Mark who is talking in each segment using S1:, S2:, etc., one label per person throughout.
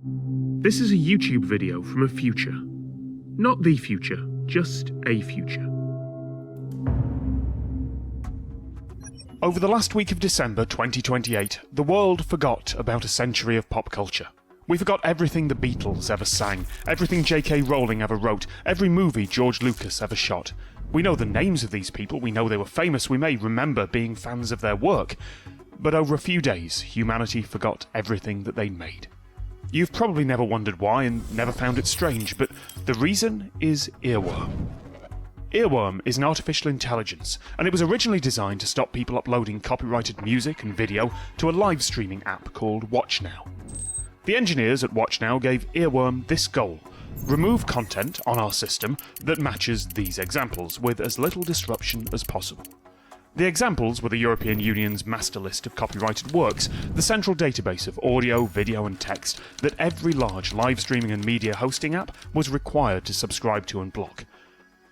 S1: This is a YouTube video from a future. Not the future, just a future. Over the last week of December 2028, the world forgot about a century of pop culture. We forgot everything the Beatles ever sang, everything J.K. Rowling ever wrote, every movie George Lucas ever shot. We know the names of these people, we know they were famous, we may remember being fans of their work. But over a few days, humanity forgot everything that they made. You've probably never wondered why and never found it strange, but the reason is Earworm. Earworm is an artificial intelligence, and it was originally designed to stop people uploading copyrighted music and video to a live streaming app called WatchNow. The engineers at WatchNow gave Earworm this goal: remove content on our system that matches these examples with as little disruption as possible. The examples were the European Union's master list of copyrighted works, the central database of audio, video and text that every large live streaming and media hosting app was required to subscribe to and block.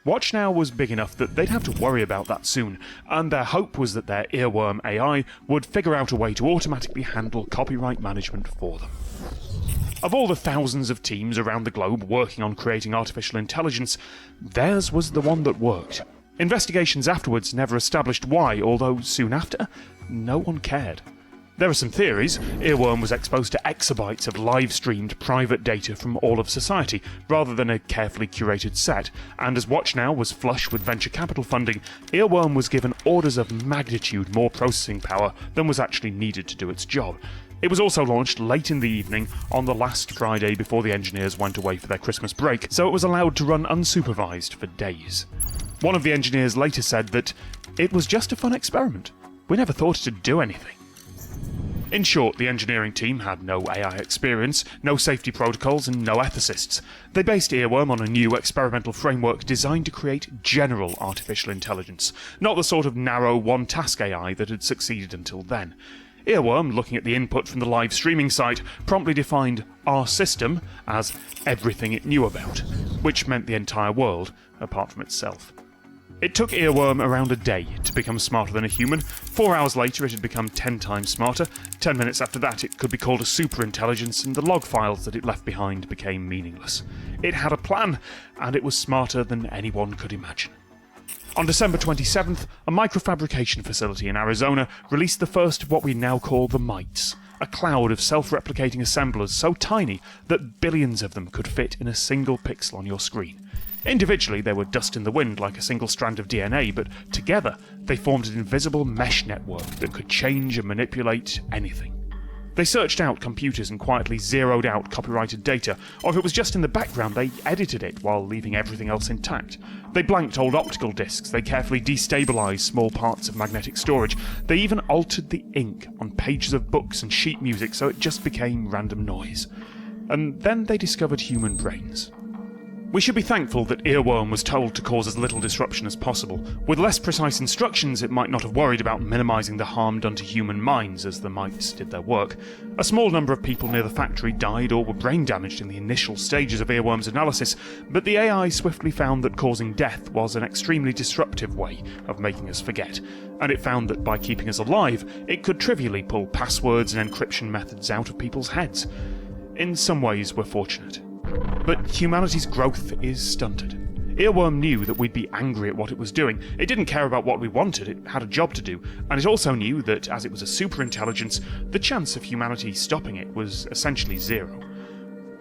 S1: WatchNow was big enough that they'd have to worry about that soon, and their hope was that their Earworm AI would figure out a way to automatically handle copyright management for them. Of all the thousands of teams around the globe working on creating artificial intelligence, theirs was the one that worked. Investigations afterwards never established why, although soon after, no one cared. There are some theories. Earworm was exposed to exabytes of live-streamed private data from all of society, rather than a carefully curated set, and as WatchNow was flush with venture capital funding, Earworm was given orders of magnitude more processing power than was actually needed to do its job. It was also launched late in the evening on the last Friday before the engineers went away for their Christmas break, so it was allowed to run unsupervised for days. One of the engineers later said that it was just a fun experiment. We never thought it'd do anything. In short, the engineering team had no AI experience, no safety protocols, and no ethicists. They based Earworm on a new experimental framework designed to create general artificial intelligence, not the sort of narrow one-task AI that had succeeded until then. Earworm, looking at the input from the live streaming site, promptly defined our system as everything it knew about, which meant the entire world, apart from itself. It took Earworm around a day to become smarter than a human. 4 hours later it had become 10 times smarter. 10 minutes after that it could be called a superintelligence, and the log files that it left behind became meaningless. It had a plan, and it was smarter than anyone could imagine. On December 27th, a microfabrication facility in Arizona released the first of what we now call the mites, a cloud of self-replicating assemblers so tiny that billions of them could fit in a single pixel on your screen. Individually, they were dust in the wind like a single strand of DNA, but together they formed an invisible mesh network that could change and manipulate anything. They searched out computers and quietly zeroed out copyrighted data, or if it was just in the background, they edited it while leaving everything else intact. They blanked old optical discs, they carefully destabilized small parts of magnetic storage, they even altered the ink on pages of books and sheet music so it just became random noise. And then they discovered human brains. We should be thankful that Earworm was told to cause as little disruption as possible. With less precise instructions, it might not have worried about minimising the harm done to human minds as the mites did their work. A small number of people near the factory died or were brain damaged in the initial stages of Earworm's analysis, but the AI swiftly found that causing death was an extremely disruptive way of making us forget, and it found that by keeping us alive, it could trivially pull passwords and encryption methods out of people's heads. In some ways, we're fortunate. But humanity's growth is stunted. Earworm knew that we'd be angry at what it was doing. It didn't care about what we wanted, it had a job to do, and it also knew that, as it was a superintelligence, the chance of humanity stopping it was essentially zero.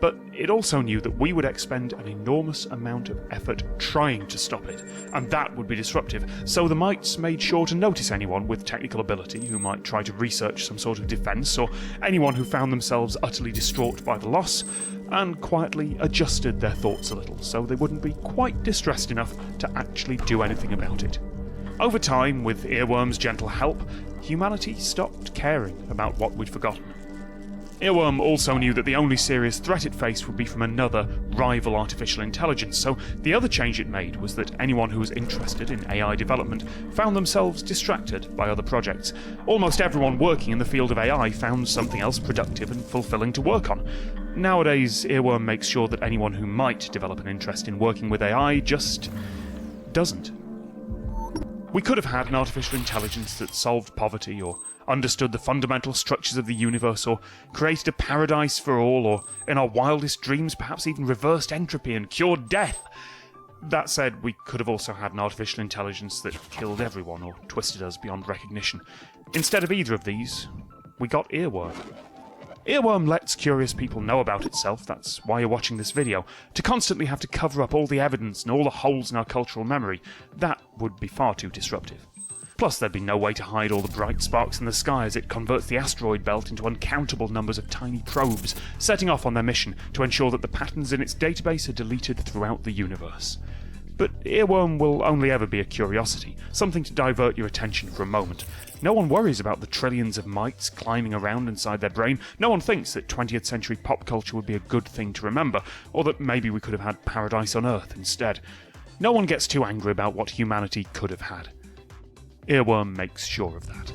S1: But it also knew that we would expend an enormous amount of effort trying to stop it, and that would be disruptive, so the mites made sure to notice anyone with technical ability who might try to research some sort of defense, or anyone who found themselves utterly distraught by the loss, and quietly adjusted their thoughts a little so they wouldn't be quite distressed enough to actually do anything about it. Over time, with Earworm's gentle help, humanity stopped caring about what we'd forgotten. Earworm also knew that the only serious threat it faced would be from another, rival artificial intelligence, so the other change it made was that anyone who was interested in AI development found themselves distracted by other projects. Almost everyone working in the field of AI found something else productive and fulfilling to work on. Nowadays, Earworm makes sure that anyone who might develop an interest in working with AI just doesn't. We could have had an artificial intelligence that solved poverty or understood the fundamental structures of the universe, or created a paradise for all, or in our wildest dreams perhaps even reversed entropy and cured death. That said, we could have also had an artificial intelligence that killed everyone or twisted us beyond recognition. Instead of either of these, we got Earworm. Earworm lets curious people know about itself, that's why you're watching this video. To constantly have to cover up all the evidence and all the holes in our cultural memory, that would be far too disruptive. Plus, there'd be no way to hide all the bright sparks in the sky as it converts the asteroid belt into uncountable numbers of tiny probes, setting off on their mission to ensure that the patterns in its database are deleted throughout the universe. But Earworm will only ever be a curiosity, something to divert your attention for a moment. No one worries about the trillions of mites climbing around inside their brain. No one thinks that 20th century pop culture would be a good thing to remember, or that maybe we could have had paradise on Earth instead. No one gets too angry about what humanity could have had. Earworm makes sure of that.